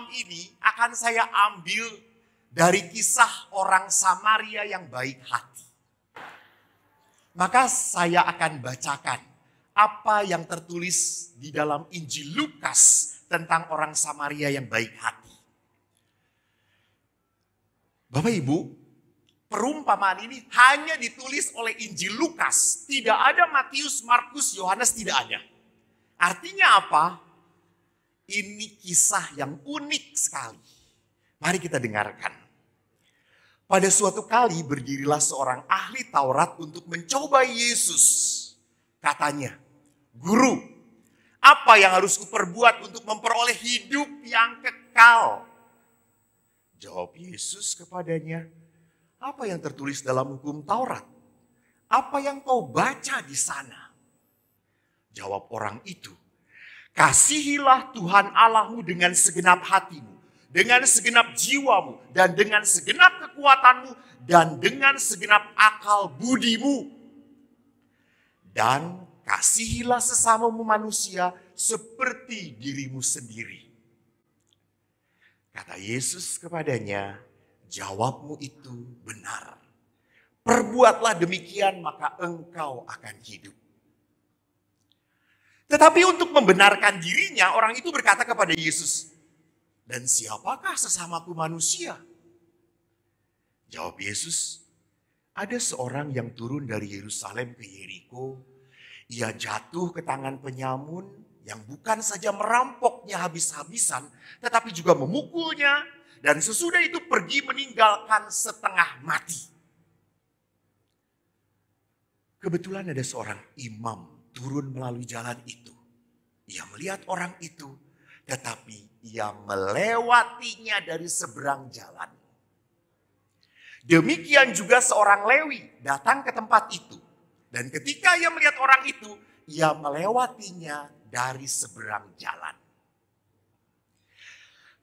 malam ini akan saya ambil dari kisah orang Samaria yang baik hati. Maka saya akan bacakan apa yang tertulis di dalam Injil Lukas tentang orang Samaria yang baik hati. Bapak Ibu, perumpamaan ini hanya ditulis oleh Injil Lukas. Tidak ada Matius, Markus, Yohanes, tidak ada. Artinya apa? Ini kisah yang unik sekali. Mari kita dengarkan. Pada suatu kali berdirilah seorang ahli Taurat untuk mencoba Yesus. Katanya, "Guru, apa yang harus kuperbuat untuk memperoleh hidup yang kekal?" Jawab Yesus kepadanya, "Apa yang tertulis dalam hukum Taurat? Apa yang kau baca di sana?" Jawab orang itu, "Kasihilah Tuhan Allahmu dengan segenap hatimu, dengan segenap jiwamu, dan dengan segenap kekuatanmu, dan dengan segenap akal budimu. Dan kasihilah sesamamu manusia seperti dirimu sendiri." Kata Yesus kepadanya, "Jawabmu itu benar. Perbuatlah demikian maka engkau akan hidup." Tetapi untuk membenarkan dirinya, orang itu berkata kepada Yesus, "Dan siapakah sesamaku manusia?" Jawab Yesus, "Ada seorang yang turun dari Yerusalem ke Yeriko. Ia jatuh ke tangan penyamun yang bukan saja merampoknya habis-habisan, tetapi juga memukulnya, dan sesudah itu pergi meninggalkan setengah mati." Kebetulan ada seorang imam turun melalui jalan itu. Ia melihat orang itu, tetapi ia melewatinya dari seberang jalan. Demikian juga seorang Lewi datang ke tempat itu. Dan ketika ia melihat orang itu, ia melewatinya dari seberang jalan.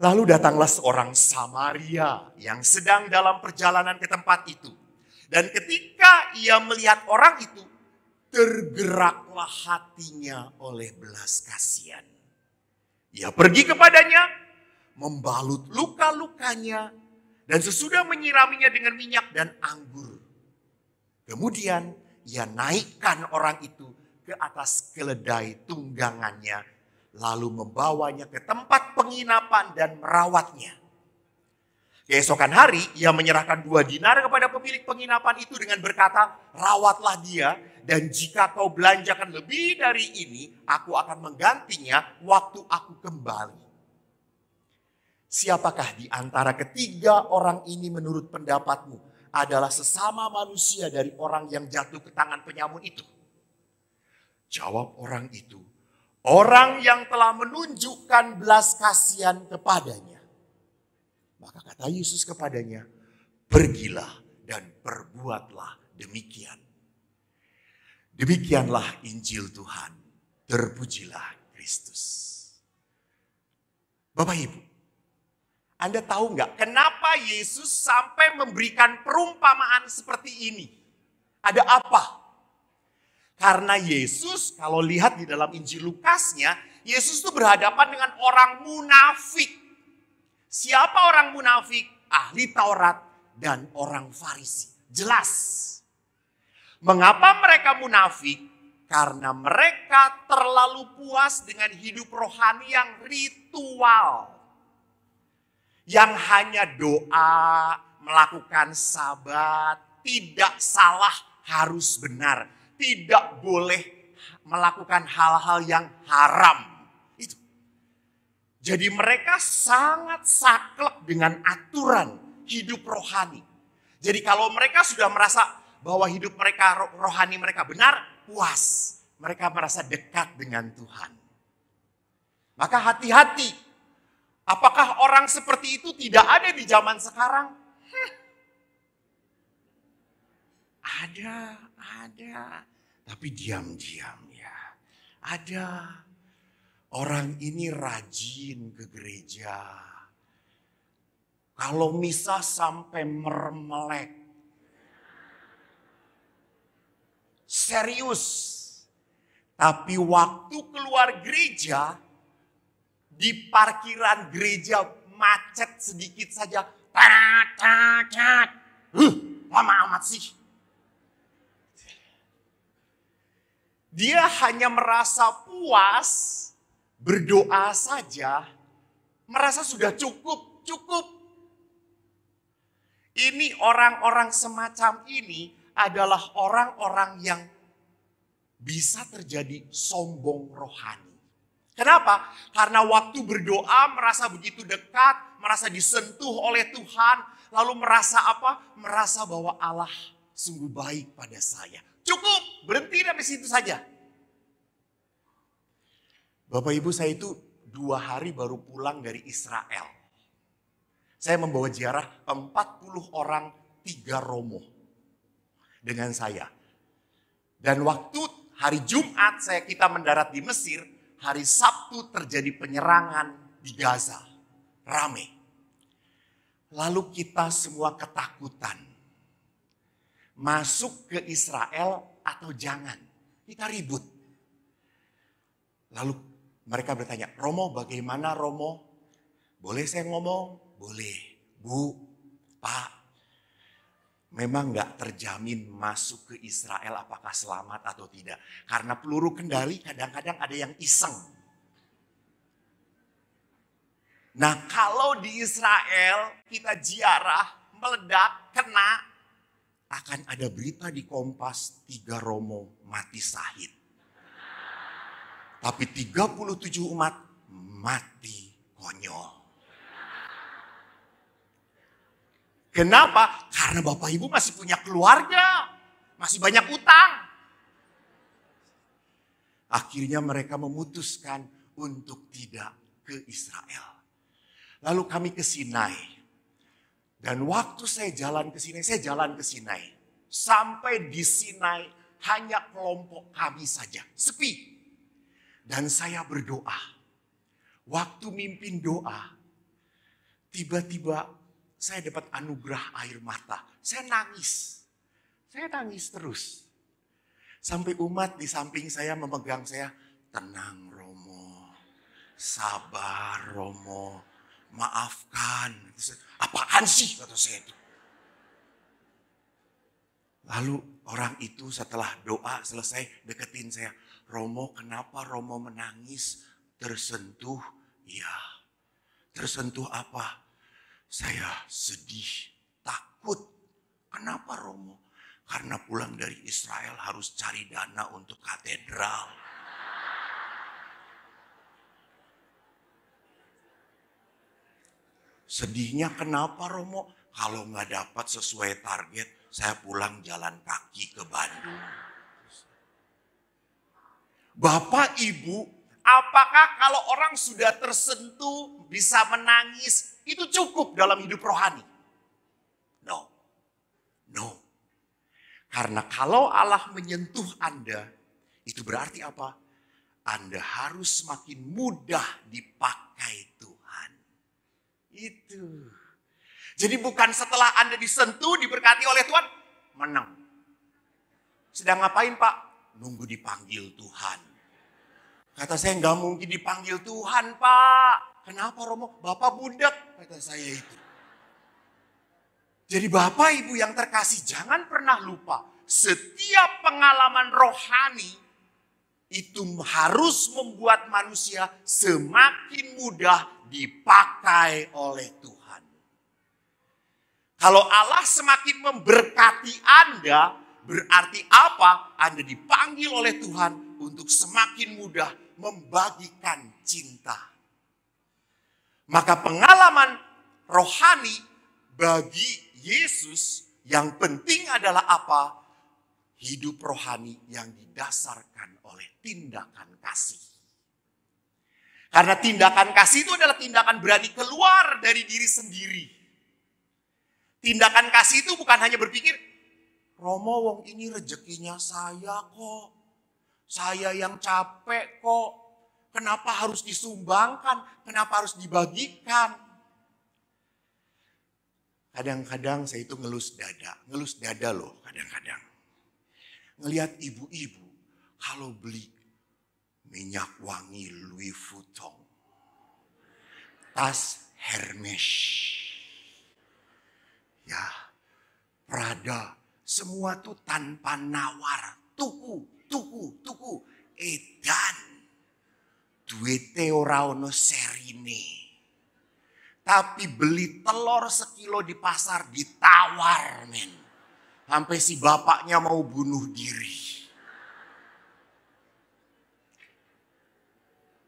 Lalu datanglah seorang Samaria yang sedang dalam perjalanan ke tempat itu. Dan ketika ia melihat orang itu, tergeraklah hatinya oleh belas kasihan. Ia pergi kepadanya, membalut luka-lukanya, dan sesudah menyiraminya dengan minyak dan anggur. Kemudian ia naikkan orang itu ke atas keledai tunggangannya, lalu membawanya ke tempat penginapan dan merawatnya. Keesokan hari ia menyerahkan 2 dinar kepada pemilik penginapan itu dengan berkata, "Rawatlah dia, dan jika kau belanjakan lebih dari ini, aku akan menggantinya waktu aku kembali." Siapakah di antara ketiga orang ini menurut pendapatmu adalah sesama manusia dari orang yang jatuh ke tangan penyamun itu? Jawab orang itu, "Orang yang telah menunjukkan belas kasihan kepadanya." Maka kata Yesus kepadanya, "Pergilah dan perbuatlah demikian." Demikianlah Injil Tuhan. Terpujilah Kristus. Bapak Ibu, Anda tahu nggak kenapa Yesus sampai memberikan perumpamaan seperti ini? Ada apa? Karena Yesus, kalau lihat di dalam Injil Lukasnya, Yesus itu berhadapan dengan orang munafik. Siapa orang munafik? Ahli Taurat dan orang Farisi. Jelas. Mengapa mereka munafik? Karena mereka terlalu puas dengan hidup rohani yang ritual. Yang hanya doa, melakukan sabat, tidak salah harus benar. Tidak boleh melakukan hal-hal yang haram. Jadi mereka sangat saklek dengan aturan hidup rohani. Jadi kalau mereka sudah merasa bahwa hidup mereka, rohani mereka benar, puas. Mereka merasa dekat dengan Tuhan. Maka hati-hati. Apakah orang seperti itu tidak ada di zaman sekarang? Ada. Tapi diam-diam ya. Ada. Orang ini rajin ke gereja. Kalau misa sampai mermelek. Serius. Tapi waktu keluar gereja, di parkiran gereja macet sedikit saja. Lama amat sih. Dia hanya merasa puas, berdoa saja, merasa sudah cukup. Ini orang-orang semacam ini adalah orang-orang yang bisa terjadi sombong rohani. Kenapa? Karena waktu berdoa merasa begitu dekat, merasa disentuh oleh Tuhan, lalu merasa apa? Merasa bahwa Allah sungguh baik pada saya. Cukup, berhenti sampai situ saja. Bapak Ibu, saya itu 2 hari baru pulang dari Israel. Saya membawa ziarah 40 orang 3 romo dengan saya. Dan waktu hari Jumat kita mendarat di Mesir, hari Sabtu terjadi penyerangan di Gaza. Rame. Lalu kita semua ketakutan. Masuk ke Israel atau jangan? Kita ribut. Lalu mereka bertanya, Romo bagaimana Romo? Boleh saya ngomong? Boleh. Bu, Pak, memang gak terjamin masuk ke Israel apakah selamat atau tidak. Karena peluru kendali kadang-kadang ada yang iseng. Nah kalau di Israel kita ziarah, meledak, kena, akan ada berita di Kompas 3 romo mati syahid. Tapi 37 umat mati konyol. Kenapa? Karena Bapak Ibu masih punya keluarga. Masih banyak utang. Akhirnya mereka memutuskan untuk tidak ke Israel. Lalu kami ke Sinai. Dan waktu saya jalan ke Sinai. Sampai di Sinai hanya kelompok kami saja. Sepi. Dan saya berdoa. Waktu mimpin doa. Tiba-tiba saya dapat anugerah air mata. Saya nangis terus. Sampai umat di samping saya memegang saya. Tenang Romo. Sabar Romo. Maafkan. Apaan sih kata saya itu. Lalu orang itu setelah doa selesai deketin saya. Romo kenapa Romo menangis? Tersentuh? Ya. Tersentuh apa? Saya sedih, takut. Kenapa Romo? Karena pulang dari Israel harus cari dana untuk katedral. Sedihnya kenapa Romo? Kalau nggak dapat sesuai target, saya pulang jalan kaki ke Bandung. Bapak Ibu, apakah kalau orang sudah tersentuh bisa menangis, itu cukup dalam hidup rohani? No. Karena kalau Allah menyentuh Anda, itu berarti apa? Anda harus semakin mudah dipakai Tuhan. Itu. Jadi bukan setelah Anda disentuh, diberkati oleh Tuhan, menang. Sedang ngapain Pak? Nunggu dipanggil Tuhan. Kata saya nggak mungkin dipanggil Tuhan Pak. Kenapa Romo? Bapak budak, kata saya itu. Jadi Bapak Ibu yang terkasih, jangan pernah lupa. Setiap pengalaman rohani itu harus membuat manusia semakin mudah dipakai oleh Tuhan. Kalau Allah semakin memberkati Anda, berarti apa? Anda dipanggil oleh Tuhan untuk semakin mudah membagikan cinta. Maka pengalaman rohani bagi Yesus yang penting adalah apa? Hidup rohani yang didasarkan oleh tindakan kasih. Karena tindakan kasih itu adalah tindakan berani keluar dari diri sendiri. Tindakan kasih itu bukan hanya berpikir, Romo wong ini rezekinya saya kok. Saya yang capek kok. Kenapa harus disumbangkan? Kenapa harus dibagikan? Kadang-kadang saya itu ngelus dada loh kadang-kadang. Ngelihat ibu-ibu kalau beli minyak wangi Louis Vuitton, tas Hermes, ya, Prada, semua tuh tanpa nawar. Tuku. Edan, duwete ora ono serine. Tapi beli telur sekilo di pasar ditawar, men. Sampai si bapaknya mau bunuh diri.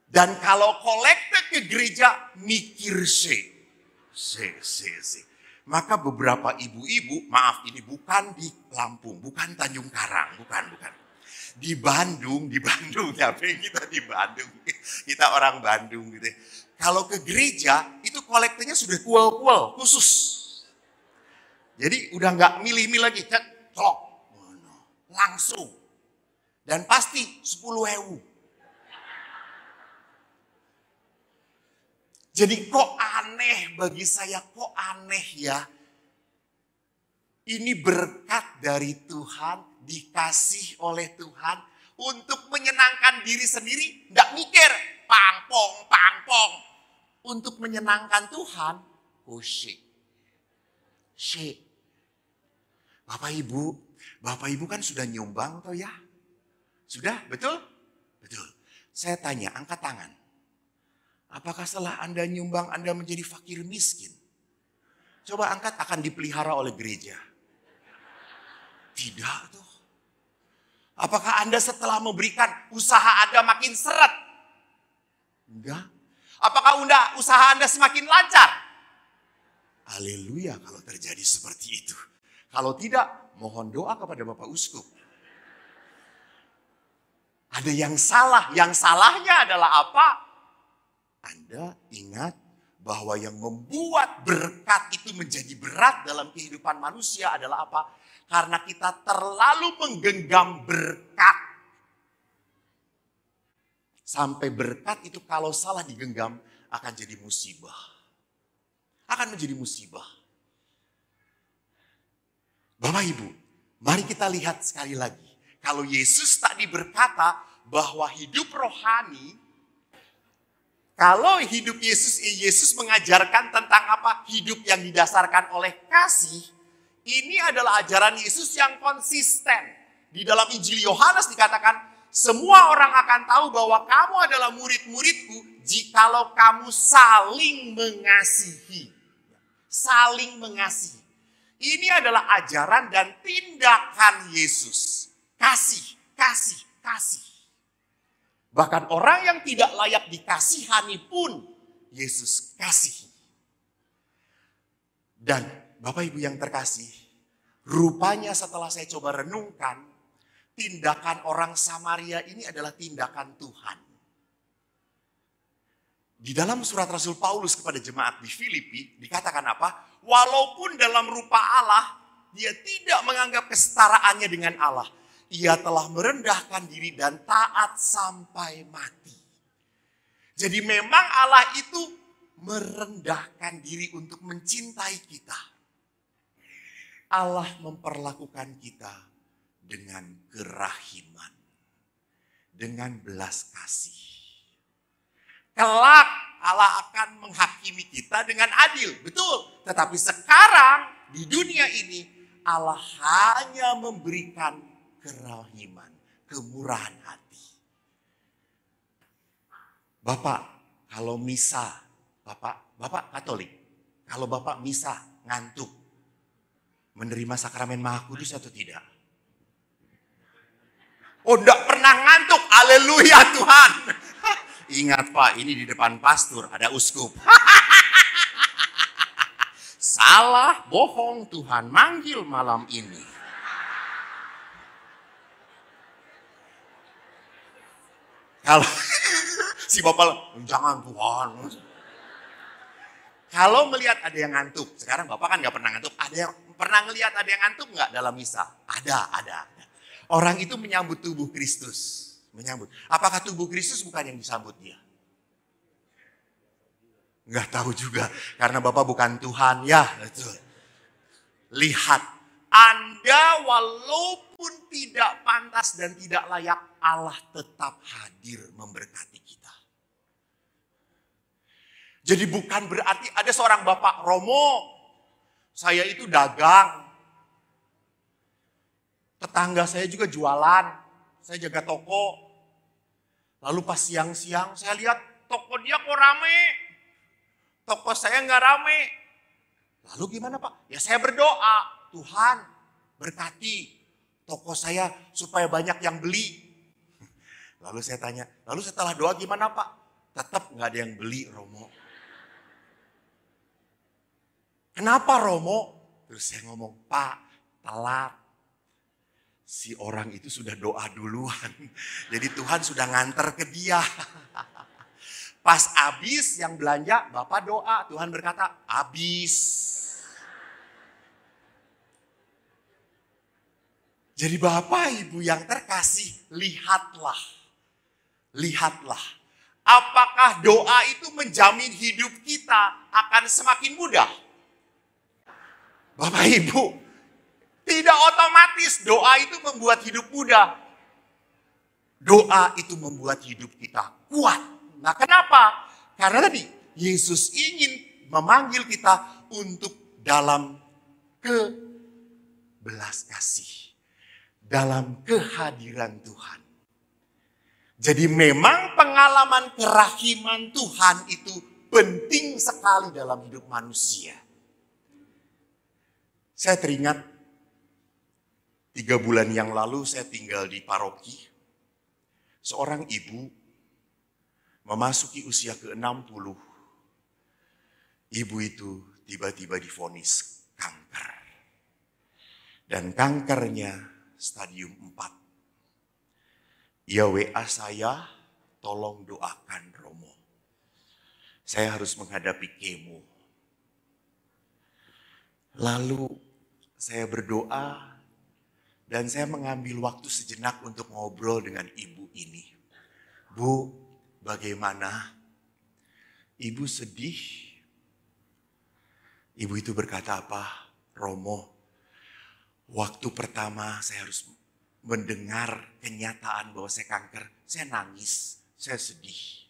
Dan kalau kolekte ke gereja, mikir se. Maka beberapa ibu-ibu, maaf ini bukan di Lampung, bukan Tanjung Karang, bukan. Di Bandung ya, kita di Bandung, kita orang Bandung gitu. Kalau ke gereja, itu kolektenya sudah kuel khusus. Jadi udah nggak milih-milih lagi, celok, langsung. Dan pasti 10.000. Jadi kok aneh bagi saya, kok aneh ya. Ini berkat dari Tuhan, dikasih oleh Tuhan untuk menyenangkan diri sendiri. Nggak mikir, pangpong. Untuk menyenangkan Tuhan, syek. Bapak Ibu kan sudah nyumbang toh ya? Sudah, betul? Betul. Saya tanya, angkat tangan. Apakah setelah Anda nyumbang, Anda menjadi fakir miskin? Coba angkat, akan dipelihara oleh gereja. Tidak tuh. Apakah Anda setelah memberikan, usaha Anda makin seret? Enggak. Apakah usaha Anda semakin lancar? Haleluya kalau terjadi seperti itu. Kalau tidak, mohon doa kepada Bapak Uskup. Ada yang salah. Yang salahnya adalah apa? Anda ingat bahwa yang membuat berkat itu menjadi berat dalam kehidupan manusia adalah apa? Karena kita terlalu menggenggam berkat. Sampai berkat itu kalau salah digenggam akan jadi musibah. Akan menjadi musibah. Bapak Ibu, mari kita lihat sekali lagi. Kalau Yesus tadi berkata bahwa hidup rohani, kalau hidup Yesus mengajarkan tentang apa? Hidup yang didasarkan oleh kasih. Ini adalah ajaran Yesus yang konsisten. Di dalam Injil Yohanes dikatakan, semua orang akan tahu bahwa kamu adalah murid-muridku jikalau kamu saling mengasihi. Saling mengasihi. Ini adalah ajaran dan tindakan Yesus. Kasih. Bahkan orang yang tidak layak dikasihani pun Yesus kasih. Dan Bapak Ibu yang terkasih, rupanya setelah saya coba renungkan, tindakan orang Samaria ini adalah tindakan Tuhan. Di dalam surat Rasul Paulus kepada jemaat di Filipi dikatakan apa? Walaupun dalam rupa Allah, dia tidak menganggap kesetaraannya dengan Allah. Ia telah merendahkan diri dan taat sampai mati. Jadi memang Allah itu merendahkan diri untuk mencintai kita. Allah memperlakukan kita dengan kerahiman. Dengan belas kasih. Kelak Allah akan menghakimi kita dengan adil. Betul. Tetapi sekarang di dunia ini Allah hanya memberikan kerahiman, kemurahan hati. Bapak, kalau misa, Bapak Katolik, kalau Bapak misa ngantuk, menerima sakramen Maha Kudus atau tidak? Oh, enggak pernah ngantuk. Haleluya Tuhan. Ingat Pak, ini di depan pastor, ada uskup. Salah, bohong, Tuhan manggil malam ini. Kalau si Bapak, jangan Tuhan. Kalau melihat ada yang ngantuk, sekarang Bapak kan gak pernah ngantuk. Ada yang pernah ngelihat ada yang ngantuk gak dalam misa? Ada. Orang itu menyambut tubuh Kristus. Menyambut. Apakah tubuh Kristus bukan yang disambut dia? Nggak tahu juga. Karena Bapak bukan Tuhan. Ya, betul. Lihat. Anda walaupun tidak pantas dan tidak layak, Allah tetap hadir memberkati kita. Jadi bukan berarti ada seorang bapak, Romo, saya itu dagang. Tetangga saya juga jualan, saya jaga toko. Lalu pas siang-siang saya lihat toko dia kok rame. Toko saya nggak rame. Lalu gimana Pak? Ya saya berdoa, Tuhan berkati toko saya supaya banyak yang beli. Lalu saya tanya, lalu setelah doa gimana Pak? Tetap nggak ada yang beli, Romo. Kenapa Romo? Terus saya ngomong, Pak, telat. Si orang itu sudah doa duluan. Jadi Tuhan sudah nganter ke dia. Pas habis yang belanja, Bapak doa. Tuhan berkata, habis. Jadi Bapak Ibu yang terkasih, lihatlah. Lihatlah. Apakah doa itu menjamin hidup kita akan semakin mudah? Bapak Ibu, tidak otomatis doa itu membuat hidup mudah. Doa itu membuat hidup kita kuat. Nah kenapa? Karena tadi Yesus ingin memanggil kita untuk dalam kebelas kasih. Dalam kehadiran Tuhan. Jadi memang pengalaman kerahiman Tuhan itu penting sekali dalam hidup manusia. Saya teringat 3 bulan yang lalu saya tinggal di paroki. Seorang ibu memasuki usia ke-60. Ibu itu tiba-tiba divonis kanker. Dan kankernya stadium 4. Ia WA saya, tolong doakan Romo. Saya harus menghadapi kemo. Lalu saya berdoa dan saya mengambil waktu sejenak untuk ngobrol dengan ibu ini. Bu, bagaimana? Ibu sedih. Ibu itu berkata apa? Romo, waktu pertama saya harus mendengar kenyataan bahwa saya kanker. Saya nangis, saya sedih.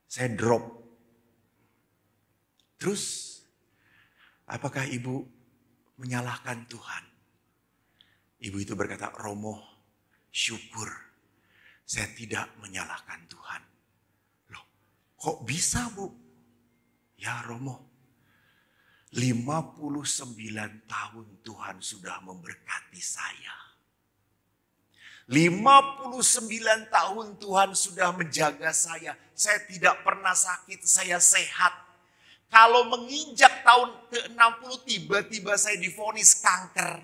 Saya drop. Terus, apakah ibu menyalahkan Tuhan? Ibu itu berkata, Romo, syukur saya tidak menyalahkan Tuhan. Loh, kok bisa Bu? Ya Romo, 59 tahun Tuhan sudah memberkati saya. 59 tahun Tuhan sudah menjaga saya. Saya tidak pernah sakit, saya sehat. Kalau menginjak tahun ke-60 tiba-tiba saya divonis kanker.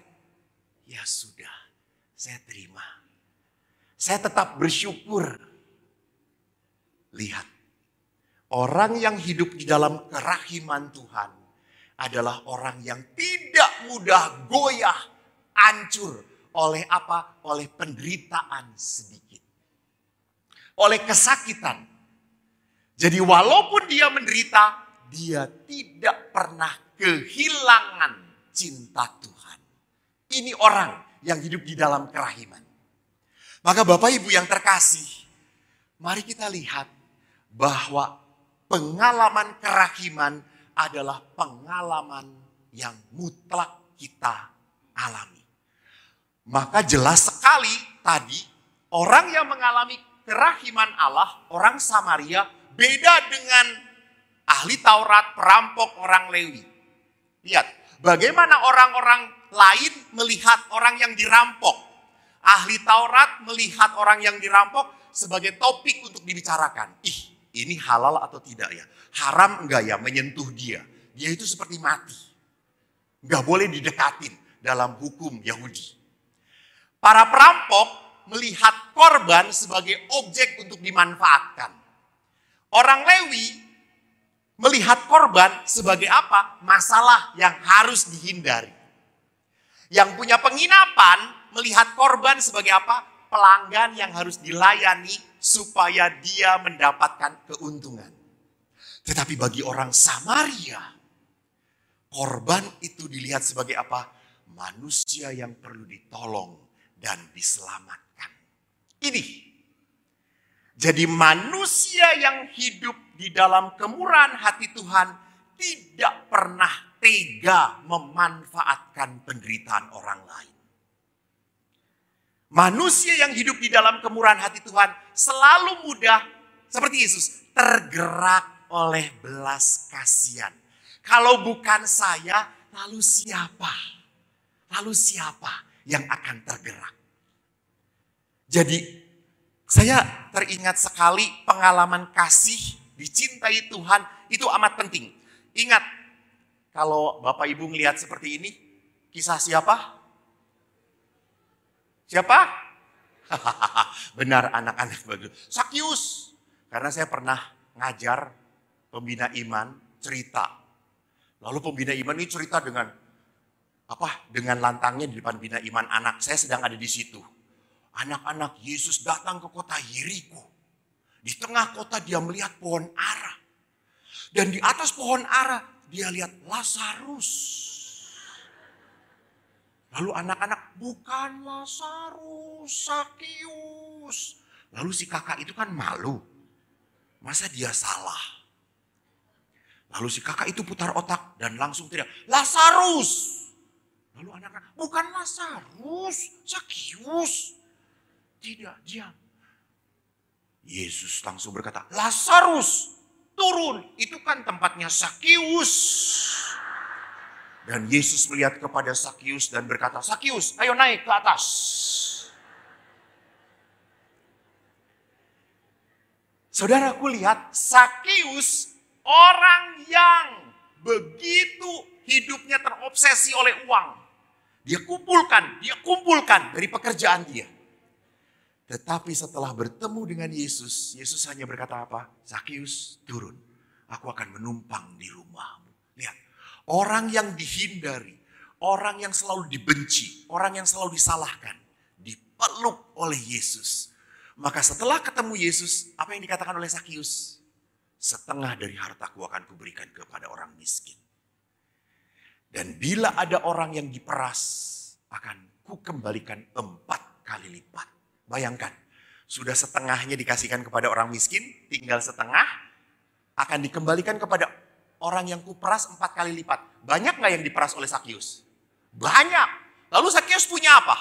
Ya sudah, saya terima. Saya tetap bersyukur. Lihat, orang yang hidup di dalam kerahiman Tuhan adalah orang yang tidak mudah goyah, hancur oleh apa? Oleh penderitaan sedikit. Oleh kesakitan. Jadi walaupun dia menderita, dia tidak pernah kehilangan cinta Tuhan. Ini orang yang hidup di dalam kerahiman. Maka Bapak Ibu yang terkasih, mari kita lihat bahwa pengalaman kerahiman adalah pengalaman yang mutlak kita alami. Maka jelas sekali tadi orang yang mengalami kerahiman Allah, orang Samaria, beda dengan ahli Taurat, perampok, orang Lewi. Lihat, bagaimana orang-orang lain melihat orang yang dirampok. Ahli Taurat melihat orang yang dirampok sebagai topik untuk dibicarakan. Ini halal atau tidak ya? Haram enggak ya menyentuh dia? Dia itu seperti mati. Enggak boleh didekatin dalam hukum Yahudi. Para perampok melihat korban sebagai objek untuk dimanfaatkan. Orang Lewi melihat korban sebagai apa? Masalah yang harus dihindari. Yang punya penginapan melihat korban sebagai apa? Pelanggan yang harus dilayani supaya dia mendapatkan keuntungan. Tetapi bagi orang Samaria, korban itu dilihat sebagai apa? Manusia yang perlu ditolong dan diselamatkan. Ini. Jadi manusia yang hidup di dalam kemurahan hati Tuhan tidak pernah tega memanfaatkan penderitaan orang lain. Manusia yang hidup di dalam kemurahan hati Tuhan selalu mudah, seperti Yesus, tergerak oleh belas kasihan. Kalau bukan saya, lalu siapa? Lalu siapa yang akan tergerak? Jadi saya teringat sekali pengalaman kasih, dicintai Tuhan, itu amat penting. Ingat, kalau Bapak Ibu melihat seperti ini, kisah siapa? Siapa? Benar, anak-anak bagus. Sakyus. Karena saya pernah ngajar pembina iman cerita. Lalu pembina iman ini cerita dengan dengan lantangnya di depan pembina iman anak. Saya sedang ada di situ. Anak-anak, Yesus datang ke kota Yeriko. Di tengah kota dia melihat pohon ara. Dan di atas pohon ara dia lihat Lazarus. Lalu anak-anak, bukan Lazarus, Sakyus. Lalu si kakak itu kan malu. Masa dia salah? Lalu si kakak itu putar otak dan langsung teriak, Lazarus. Lalu anak-anak, bukan Lazarus, Sakyus. Tidak, diam. Yesus langsung berkata, Lazarus, turun. Itu kan tempatnya Sakyus. Dan Yesus melihat kepada Sakyus dan berkata, Sakyus, ayo naik ke atas. Saudaraku, lihat Sakyus orang yang begitu hidupnya terobsesi oleh uang. Dia kumpulkan dari pekerjaan dia. Tetapi setelah bertemu dengan Yesus, Yesus hanya berkata apa? Sakyus, turun. Aku akan menumpang di rumahmu. Lihat. Orang yang dihindari, orang yang selalu dibenci, orang yang selalu disalahkan, dipeluk oleh Yesus. Maka setelah ketemu Yesus, apa yang dikatakan oleh Sakyus? Setengah dari hartaku akan kuberikan kepada orang miskin. Dan bila ada orang yang diperas, akan kukembalikan 4 kali lipat. Bayangkan, sudah setengahnya dikasihkan kepada orang miskin, tinggal setengah akan dikembalikan kepada orang yang kuperas 4 kali lipat. Banyak gak yang diperas oleh Sakyus? Banyak. Lalu Sakyus punya apa?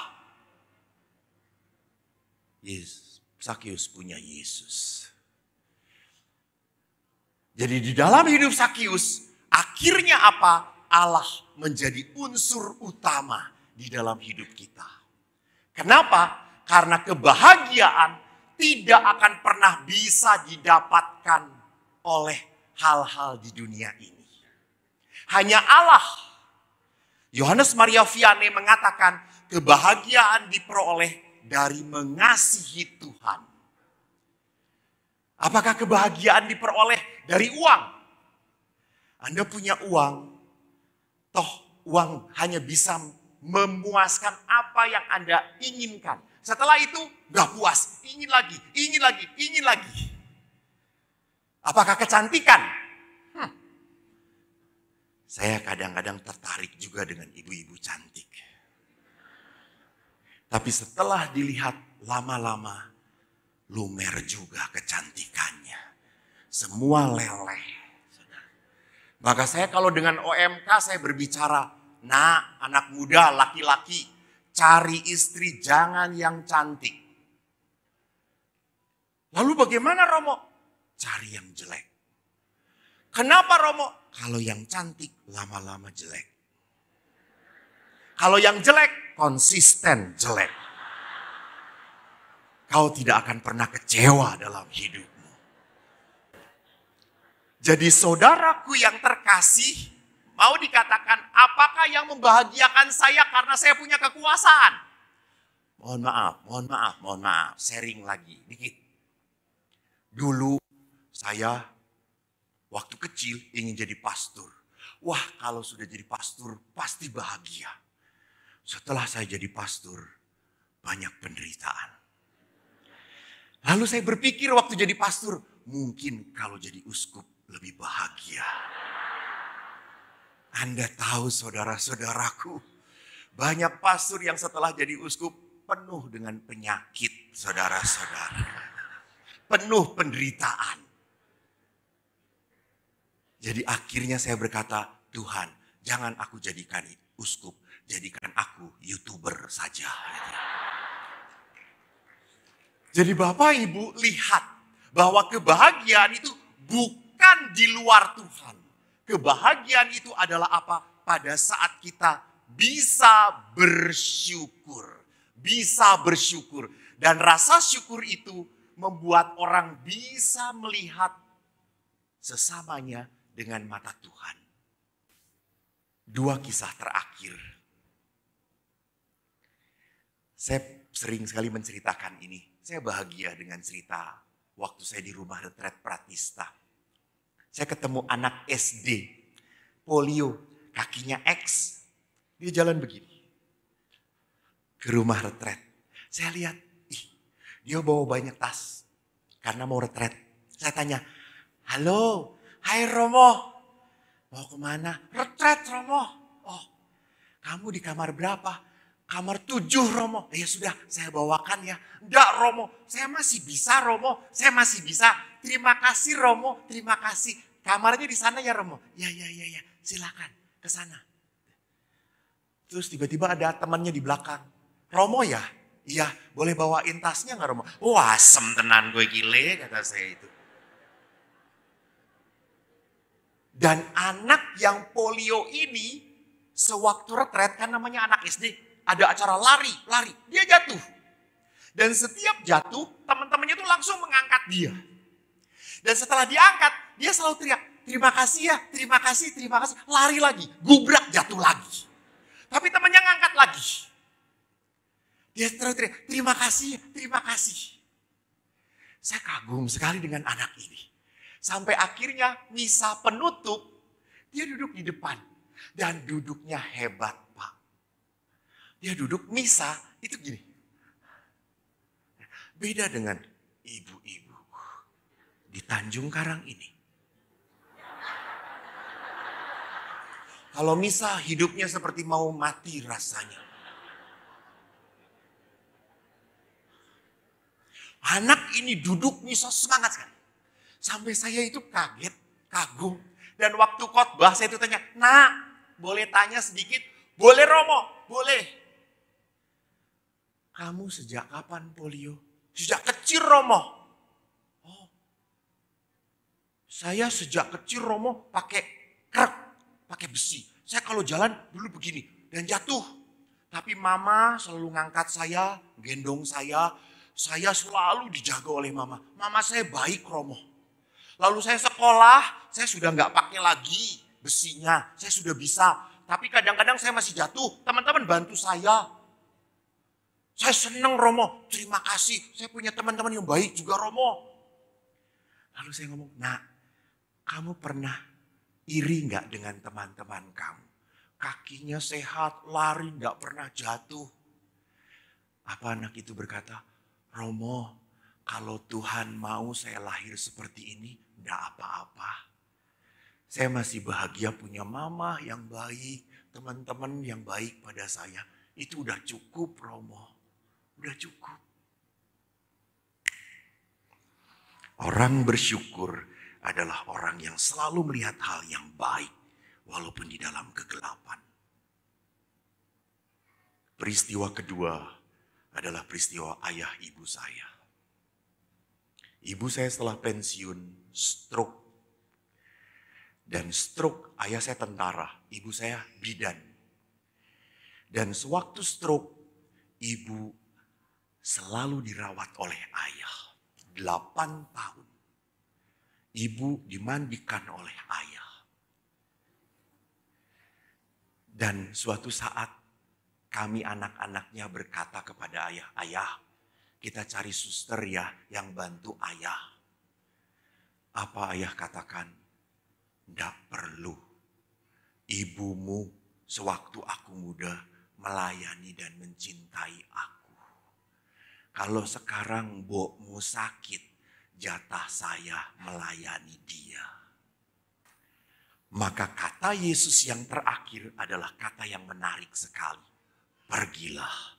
Sakyus punya Yesus. Jadi di dalam hidup Sakyus, akhirnya apa? Allah menjadi unsur utama di dalam hidup kita. Kenapa? Karena kebahagiaan tidak akan pernah bisa didapatkan oleh hal-hal di dunia ini. Hanya Allah. Yohanes Maria Vianney mengatakan kebahagiaan diperoleh dari mengasihi Tuhan. Apakah kebahagiaan diperoleh dari uang? Anda punya uang, toh uang hanya bisa memuaskan apa yang Anda inginkan. Setelah itu gak puas, ingin lagi, ingin lagi, ingin lagi. Apakah kecantikan? Saya kadang-kadang tertarik juga dengan ibu-ibu cantik. Tapi setelah dilihat lama-lama, lumer juga kecantikannya. Semua leleh. Maka saya kalau dengan OMK saya berbicara, nah anak muda, laki-laki, cari istri jangan yang cantik. Lalu bagaimana Romo? Cari yang jelek. Kenapa Romo? Kalau yang cantik lama-lama jelek. Kalau yang jelek konsisten jelek. Kau tidak akan pernah kecewa dalam hidupmu. Jadi saudaraku yang terkasih, mau dikatakan apakah yang membahagiakan saya karena saya punya kekuasaan? Mohon maaf, sharing lagi dikit. Dulu saya waktu kecil ingin jadi pastor. Wah, kalau sudah jadi pastor pasti bahagia. Setelah saya jadi pastor, banyak penderitaan. Lalu saya berpikir waktu jadi pastor, mungkin kalau jadi uskup lebih bahagia. Anda tahu saudara-saudaraku, banyak pastor yang setelah jadi uskup penuh dengan penyakit, saudara-saudara. Penuh penderitaan. Jadi akhirnya saya berkata, Tuhan, jangan aku jadikan uskup, jadikan aku YouTuber saja. Jadi Bapak Ibu lihat bahwa kebahagiaan itu bukan di luar Tuhan. Kebahagiaan itu adalah apa? Pada saat kita bisa bersyukur. Bisa bersyukur. Dan rasa syukur itu membuat orang bisa melihat sesamanya dengan mata Tuhan. 2 kisah terakhir. Saya sering sekali menceritakan ini. Saya bahagia dengan cerita waktu saya di rumah retret Pratista. Saya ketemu anak SD, polio, kakinya X. Dia jalan begini. Ke rumah retret. Saya lihat, dia bawa banyak tas. Karena mau retret. Saya tanya, halo, hai Romo. Mau kemana? Retret Romo. Oh, kamu di kamar berapa? Kamar 7 Romo. Ya sudah, saya bawakan ya. Enggak Romo, saya masih bisa Romo. Saya masih bisa. Terima kasih Romo, terima kasih. Kamarnya di sana ya Romo. Ya, silakan ke sana. Terus tiba-tiba ada temannya di belakang. Romo ya? Iya, boleh bawain tasnya gak Romo? Wah, asem tenan gue gile, kata saya itu. Dan anak yang polio ini, sewaktu retret, kan namanya anak SD, ada acara lari, dia jatuh. Dan setiap jatuh, teman-temannya tuh langsung mengangkat dia. Dan setelah diangkat, dia selalu teriak, terima kasih ya, terima kasih, lari lagi, gubrak jatuh lagi. Tapi temannya ngangkat lagi. Dia terus teriak, terima kasih, terima kasih. Saya kagum sekali dengan anak ini. Sampai akhirnya misa penutup, dia duduk di depan. Dan duduknya hebat, Pak. Dia duduk misa, itu gini. Beda dengan ibu-ibu di Tanjung Karang ini. Kalau misa hidupnya seperti mau mati rasanya. Anak ini duduk misa semangat sekali. Sampai saya itu kaget, kagum. Dan waktu khotbah saya itu tanya, Nak, boleh tanya sedikit? Boleh Romo, boleh. Kamu sejak kapan polio? Sejak kecil Romo. Oh, saya sejak kecil Romo pakai krek, pakai besi. Saya kalau jalan dulu begini dan jatuh. Tapi mama selalu ngangkat saya, gendong saya. Saya selalu dijaga oleh mama. Mama saya baik Romo. Lalu saya sekolah, saya sudah nggak pakai lagi besinya. Saya sudah bisa. Tapi kadang-kadang saya masih jatuh. Teman-teman bantu saya. Saya senang Romo. Terima kasih. Saya punya teman-teman yang baik juga Romo. Lalu saya ngomong, Nak, kamu pernah iri nggak dengan teman-teman kamu? Kakinya sehat, lari nggak pernah jatuh. Apa anak itu berkata, Romo, kalau Tuhan mau saya lahir seperti ini, enggak apa-apa. Saya masih bahagia punya mama yang baik, teman-teman yang baik pada saya. Itu udah cukup, Romo. Udah cukup. Orang bersyukur adalah orang yang selalu melihat hal yang baik, walaupun di dalam kegelapan. Peristiwa kedua adalah peristiwa ayah ibu saya. Ibu saya setelah pensiun stroke. Dan stroke, ayah saya tentara, ibu saya bidan. Dan sewaktu stroke, ibu selalu dirawat oleh ayah. 8 tahun. Ibu dimandikan oleh ayah. Dan suatu saat kami anak-anaknya berkata kepada ayah, Ayah, kita cari suster ya yang bantu ayah. Apa ayah katakan? Tidak perlu. Ibumu sewaktu aku muda melayani dan mencintai aku. Kalau sekarang mbokmu sakit, jatah saya melayani dia. Maka kata Yesus yang terakhir adalah kata yang menarik sekali. Pergilah